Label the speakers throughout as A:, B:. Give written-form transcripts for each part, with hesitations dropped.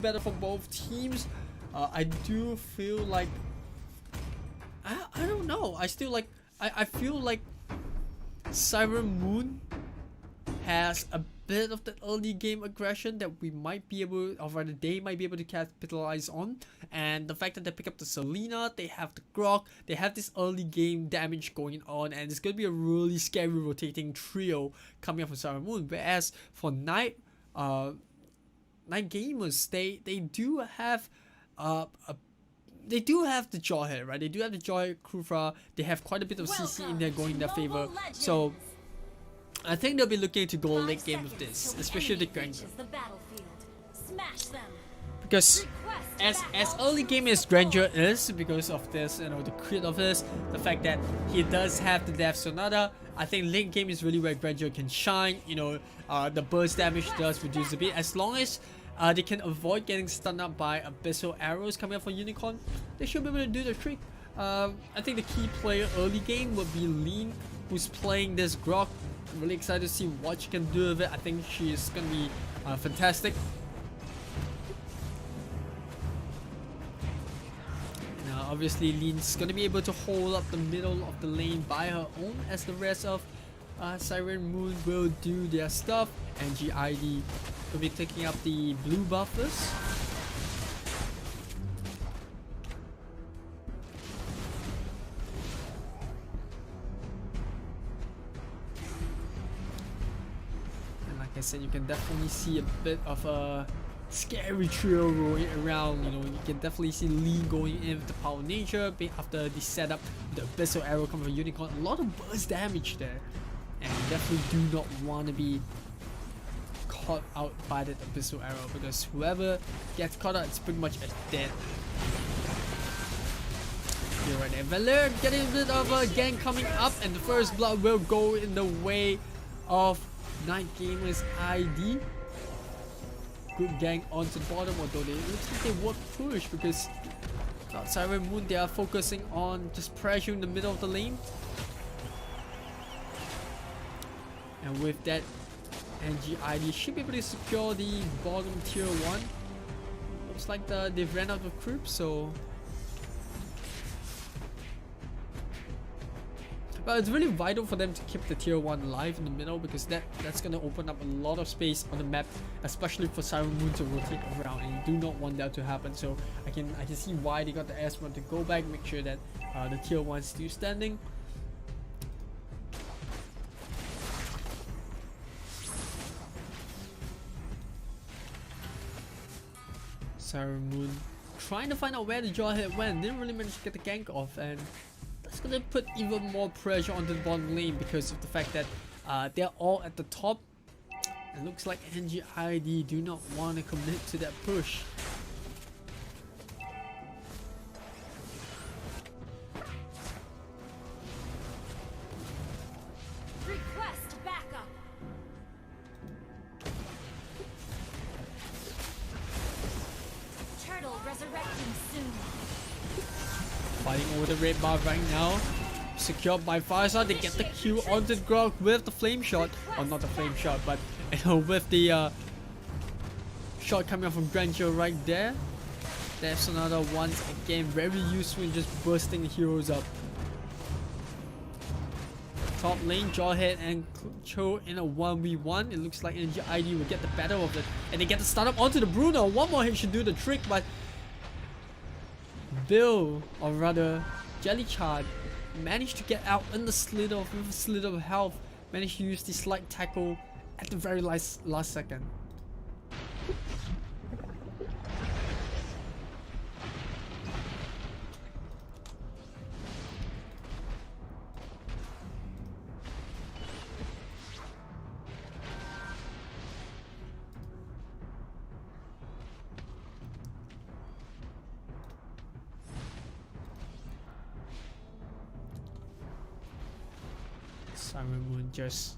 A: better for both teams. I do feel like I don't know. I still like I feel like Siren Moon has a bit of the early game aggression that we might be able, or rather they might be able to capitalize on. And the fact that they pick up the Selena, they have the Grok, they have this early game damage going on, and it's going to be a really scary rotating trio coming up from Siren Moon. Whereas for Night Gamers, they do have they do have the Jawhead, right? They do have the Jawhead Kufra. They have quite a bit of CC in there going in their favor. So I think they'll be looking to go late game with this, especially the Granger. Because as early game as Granger is, because of this, you know, the crit of this, the fact that he does have the Death Sonata, I think late game is really where Granger can shine. You know, the burst damage does reduce a bit. As long as they can avoid getting stunned up by Abyssal Arrows coming up for Unicorn, they should be able to do the trick. I think the key player early game would be Lean, who's playing this Grok. Really excited to see what she can do with it. I think she is going to be fantastic. Now, obviously, Lean's going to be able to hold up the middle of the lane by her own, as the rest of Siren Moon will do their stuff. And GID will be taking up the blue buffers. I said, you can definitely see a bit of a scary trio rolling around. You know, you can definitely see Lee going in with the power of nature after the setup, the Abyssal Arrow coming from Unicorn. A lot of burst damage there, and you definitely do not want to be caught out by that Abyssal Arrow, because whoever gets caught out, it's pretty much dead. You're right there. Valer getting a bit of a gang coming up, and the first blood will go in the way of Night Gamers ID. Good gang onto the bottom, although it looks like they won't push because Siren Moon, they are focusing on just pressuring the middle of the lane. And with that, NGID should be able to secure the bottom tier 1. Looks like they've ran out of creeps, so but it's really vital for them to keep the tier 1 alive in the middle, because that's going to open up a lot of space on the map, especially for Siren Moon to rotate around, and you do not want that to happen. So I can see why they got the S1 to go back, make sure that the tier 1 is still standing. Siren Moon trying to find out where the Jawhead went, didn't really manage to get the gank off, and it's gonna put even more pressure onto the bottom lane because of the fact that they're all at the top. It looks like NGID do not want to commit to that push.
B: Request backup. Turtle resurrecting soon.
A: Fighting over the red bar right now. Secured by Firestar. They get the Q onto the Grok with the flame shot. Or not the flame shot, but you know, with the shot coming out from Granger right there. That's another once again very useful in just bursting the heroes up. Top lane, Jawhead and Cho in a 1v1. It looks like NGID will get the better of it. And they get the stun up onto the Bruno. One more hit should do the trick, but Bill, or rather Jellychard, managed to get out in the slither with a slither of health. Managed to use the slight tackle at the very last second. Siren Moon just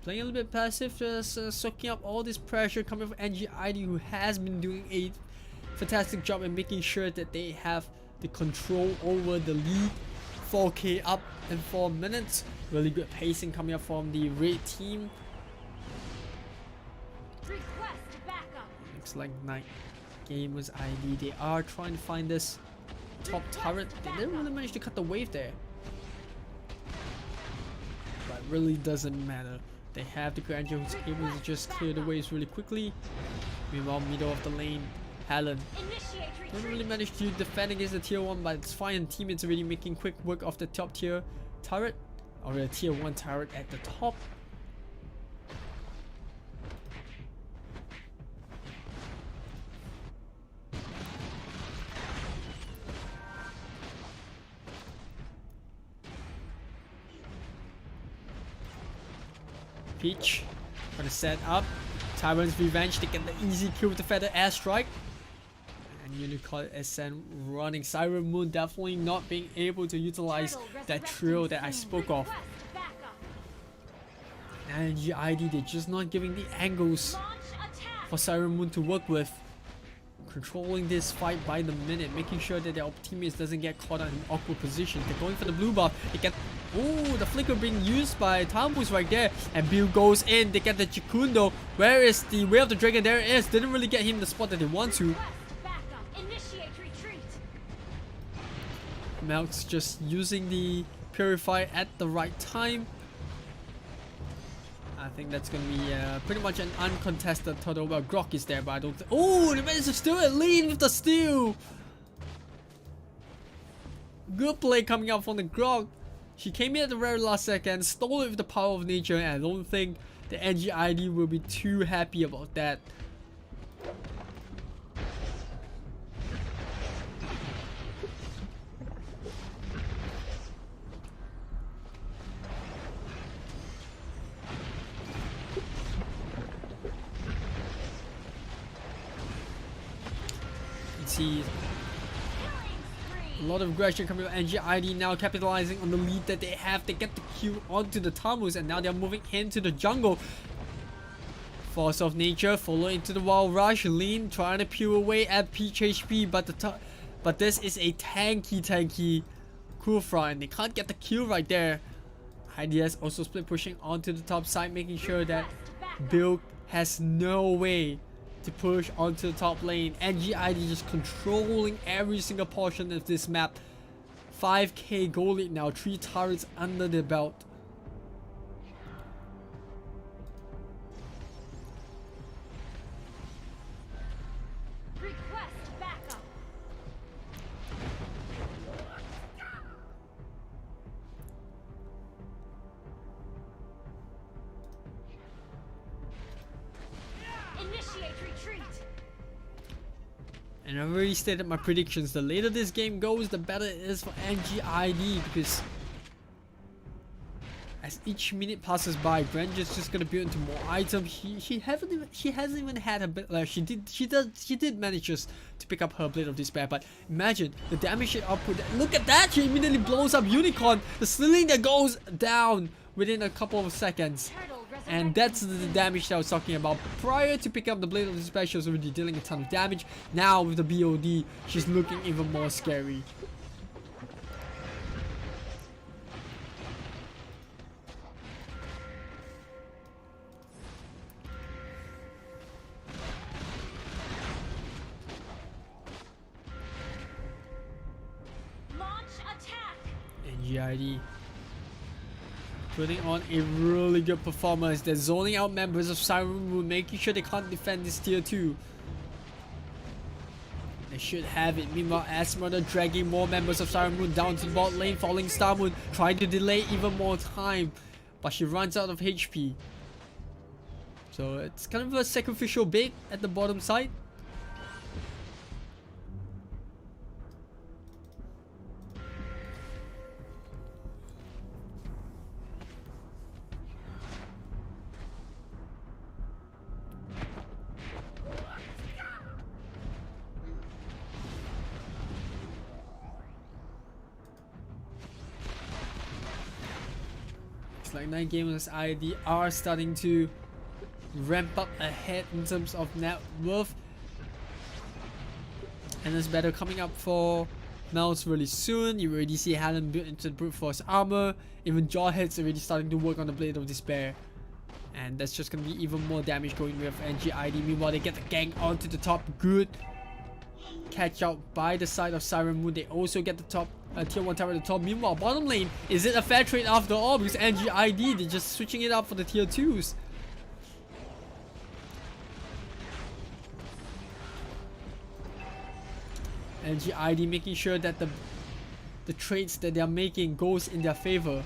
A: playing a little bit passive, just soaking up all this pressure coming from NGID, who has been doing a fantastic job in making sure that they have the control over the lead. 4k up in 4 minutes. Really good pacing coming up from the red team.
B: Request backup.
A: Looks like Knight Gamers ID. They are trying to find this top turret. They didn't really manage to cut the wave there. But it really doesn't matter. They have the Grandeur who's able to just clear the waves really quickly. Meanwhile, middle of the lane, Helen don't really manage to defend against the tier 1, but it's fine. Teammates already making quick work of the top tier turret, or the tier 1 turret at the top. Peach gonna set up. Tyrant's Revenge, they get the easy kill with the Feather Airstrike. And Unicorn SN running. Siren Moon definitely not being able to utilize that trio that I spoke of. And GID, they're just not giving the angles for Siren Moon to work with. Controlling this fight by the minute, making sure that their teammates doesn't get caught in an awkward position. They're going for the blue buff. They get, oh, the flicker being used by Tamus right there, and Bill goes in. They get the Chikundo. Where is the Way of the Dragon? There it is. Didn't really get him the spot that they want to. Melk's just using the Purify at the right time. I think that's going to be pretty much an uncontested total. Well, Grok is there, but I don't think... Oh, they managed to steal it. Lean with the steal. Good play coming out from the Grok. She came in at the very last second, stole it with the power of nature, and I don't think the NGID will be too happy about that. See a lot of aggression coming from NGID now, capitalizing on the lead that they have. They get the Q onto the Tamus, and now they're moving into the jungle. Force of Nature, follow into the Wild Rush. Lean trying to peel away at Peach HP, but this is a tanky Kufra, and they can't get the kill right there. IDS also split pushing onto the top side, making sure that Bill has no way to push onto the top lane. NGID just controlling every single portion of this map. 5k goal lead now, 3 turrets under the belt. And I've already stated my predictions. The later this game goes, the better it is for NGID, because as each minute passes by, Granger's just gonna build into more items. She hasn't even had a bit. She did manage just to pick up her Blade of Despair, but imagine the damage she output. Look at that! She immediately blows up Unicorn. The ceiling that goes down within a couple of seconds. And that's the damage that I was talking about. Prior to picking up the Blade of Despair, she was already dealing a ton of damage. Now with the BOD, she's looking even more scary.
B: Launch attack.
A: NGID putting on a really good performance. They're zoning out members of Siren Moon, making sure they can't defend this tier 2. They should have it. Meanwhile, Esmeralda dragging more members of Siren Moon down to the bot lane, falling Star Moon, trying to delay even more time, but she runs out of HP. So it's kind of a sacrificial bait at the bottom side. Like 9 gamers ID are starting to ramp up ahead in terms of net worth, and there's battle coming up for Mel's really soon. You already see Helen built into the brute force armor. Even Jawhead's already starting to work on the Blade of Despair, and that's just gonna be even more damage going with NGID. Meanwhile, they get the gang onto the top. Good catch out by the side of Siren Moon. They also get the top tier 1 tower at the top. Meanwhile, bottom lane, is it a fair trade after all? Because NGID, they're just switching it up for the tier 2s. NGID making sure that the trades that they're making goes in their favor.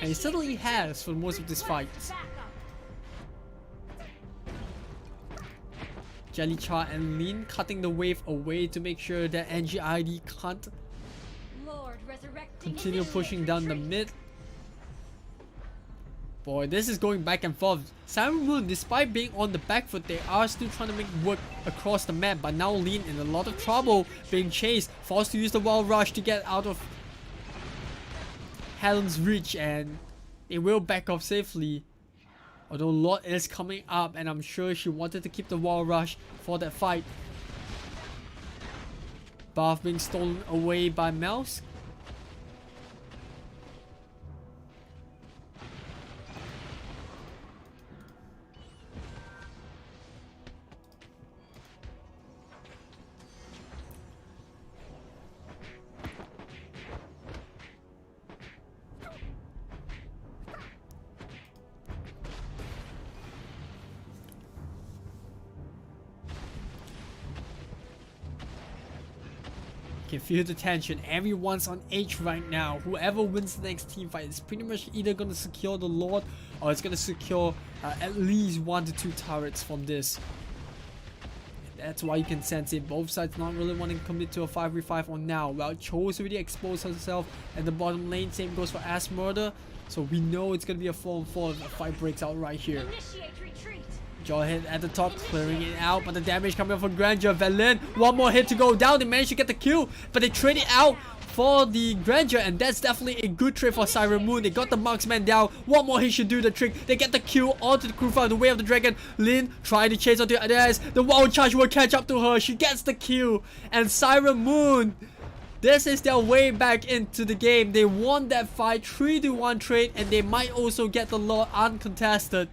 A: And it certainly has for most of these fights. Jellychar and Lin cutting the wave away to make sure that NGID can't continue pushing down the mid. Boy, this is going back and forth. Siren Moon, despite being on the back foot, they are still trying to make work across the map. But now Lin in a lot of trouble, being chased, forced to use the Wild Rush to get out of Helen's reach, and they will back off safely. Although Lord is coming up, and I'm sure she wanted to keep the Wild Rush for that fight. Buff being stolen away by Mouse. Can feel the tension. Everyone's on H right now. Whoever wins the next team fight is pretty much either gonna secure the Lord or it's gonna secure at least 1 to 2 turrets from this. That's why you can sense it. Both sides not really wanting to commit to a 5v5 on now. Well, Cho's already exposed herself at the bottom lane. Same goes for Ass Murder. So we know it's gonna be a 4-on-4 if a fight breaks out right here. Jawhead at the top, clearing it out, but the damage coming up from Grandeur. Velen, one more hit to go down. They managed to get the kill, but they trade it out for the Grandeur, and that's definitely a good trade for Siren Moon. They got the marksman down. One more hit should do the trick. They get the kill onto the crew from the way of the dragon. Lin trying to chase onto Ades. The wild charge will catch up to her. She gets the kill, and Siren Moon, this is their way back into the game. They won that fight, 3-1 trade, and they might also get the Lord uncontested.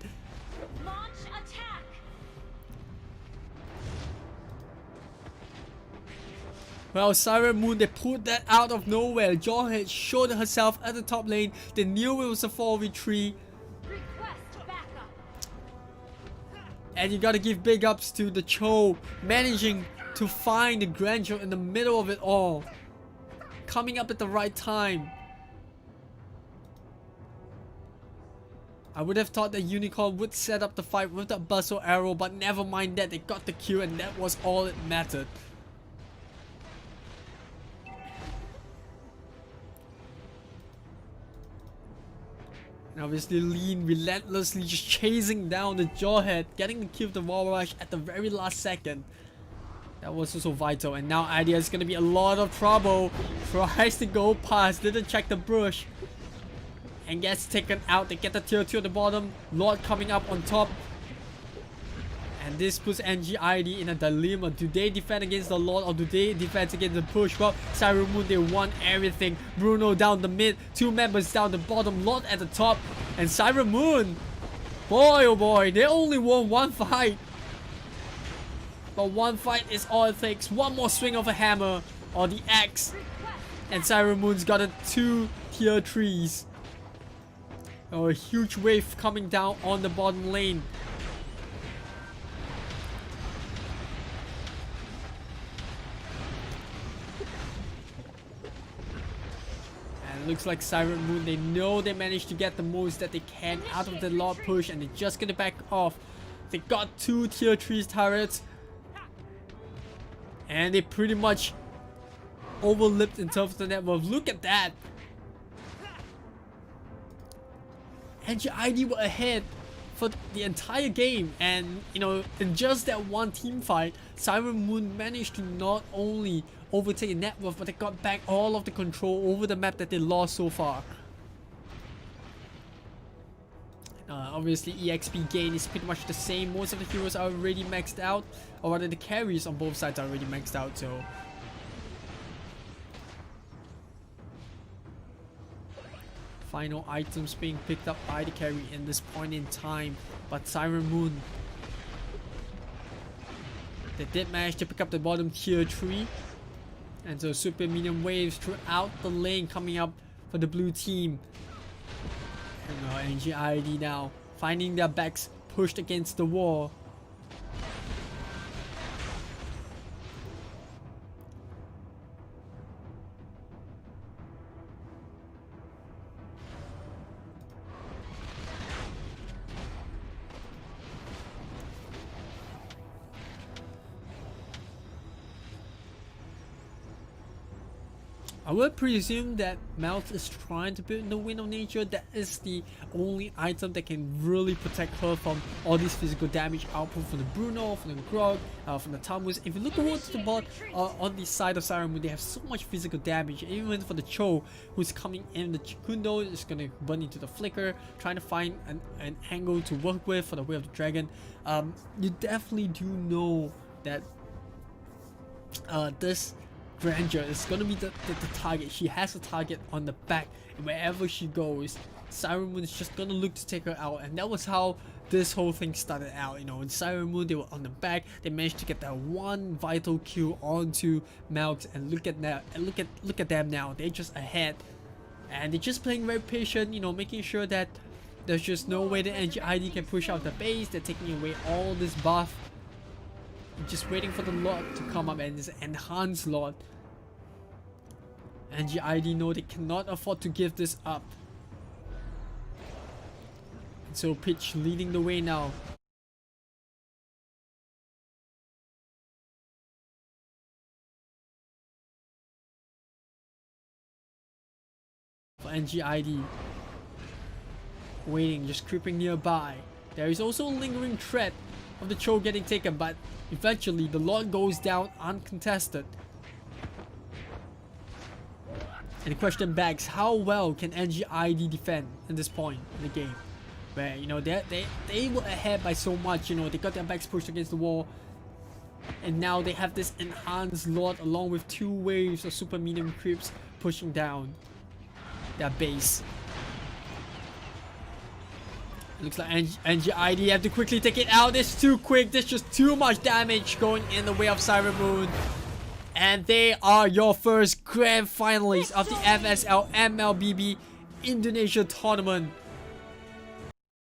A: Well, Siren Moon, they pulled that out of nowhere. Jawhead showed herself at the top lane. They knew it was a 4v3. And you gotta give big ups to the Cho, managing to find the Grandeur in the middle of it all. Coming up at the right time. I would have thought that Unicorn would set up the fight with that Bustle Arrow, but never mind that. They got the kill, and that was all it mattered. And obviously Lin relentlessly just chasing down the Jawhead, getting the kill with the Wall Rush at the very last second. That was also vital, and now Idea is going to be a lot of trouble. Tries to go past, didn't check the bush, and gets taken out. They get the tier 2 at the bottom, Lord coming up on top. And this puts NGID in a dilemma. Do they defend against the Lord or do they defend against the push? Well, Siren Moon, they won everything. Bruno down the mid, 2 members down the bottom, Lord at the top. And Siren Moon, boy oh boy, they only won 1 fight. But 1 fight is all it takes. 1 more swing of a hammer or the axe, and Siren Moon's got a 2 tier 3s. Oh, a huge wave coming down on the bottom lane. Looks like Siren Moon, they know they managed to get the most that they can out of the Lord push, and they're just gonna back off. They got 2 tier 3 turrets, and they pretty much overlipped in terms of the net worth. Look at that. NGID were ahead for the entire game, and you know, in just that 1 team fight, Siren Moon managed to not only overtake the net worth, but they got back all of the control over the map that they lost so far. Obviously EXP gain is pretty much the same. Most of the heroes are already maxed out, or rather the carries on both sides are already maxed out, so final items being picked up by the carry in this point in time. But Siren Moon, They did manage to pick up the bottom tier 3. And so super minion waves throughout the lane coming up for the blue team. And NGID now finding their backs pushed against the wall. I would presume that Mouth is trying to build the Wind of Nature. That is the only item that can really protect her from all these physical damage output from the Bruno, from the Grog, from the Tamus. If you look towards the bot on the side of Siren Moon, they have so much physical damage. Even for the Cho, who's coming in, the Chikundo is going to burn into the Flicker, trying to find an angle to work with for the Way of the Dragon. You definitely do know that this Grandeur is gonna be the target. She has a target on the back, and wherever she goes, Siren Moon is just gonna look to take her out. And that was how this whole thing started out. You know, in Siren Moon, they were on the back. They managed to get that one vital kill onto Malx, and look at that. And look at them now. They're just ahead, and they're just playing very patient. You know, making sure that there's just no way that NGID can push out the base. They're taking away all this buff. Just waiting for the Lord to come up, and it's enhanced Lord. NGID know they cannot afford to give this up. And so Pitch leading the way now. For NGID. Waiting, just creeping nearby. There is also a lingering threat of the Cho getting taken, but eventually the Lord goes down uncontested. And the question begs, how well can NGID defend in this point in the game? Where, you know, they were ahead by so much, you know, they got their backs pushed against the wall. And now they have this enhanced Lord along with 2 waves of super medium creeps pushing down their base. Looks like NGID have to quickly take it out. It's too quick. There's just too much damage going in the way of Siren Moon. And they are your first grand finalists of the FSL MLBB Indonesia tournament.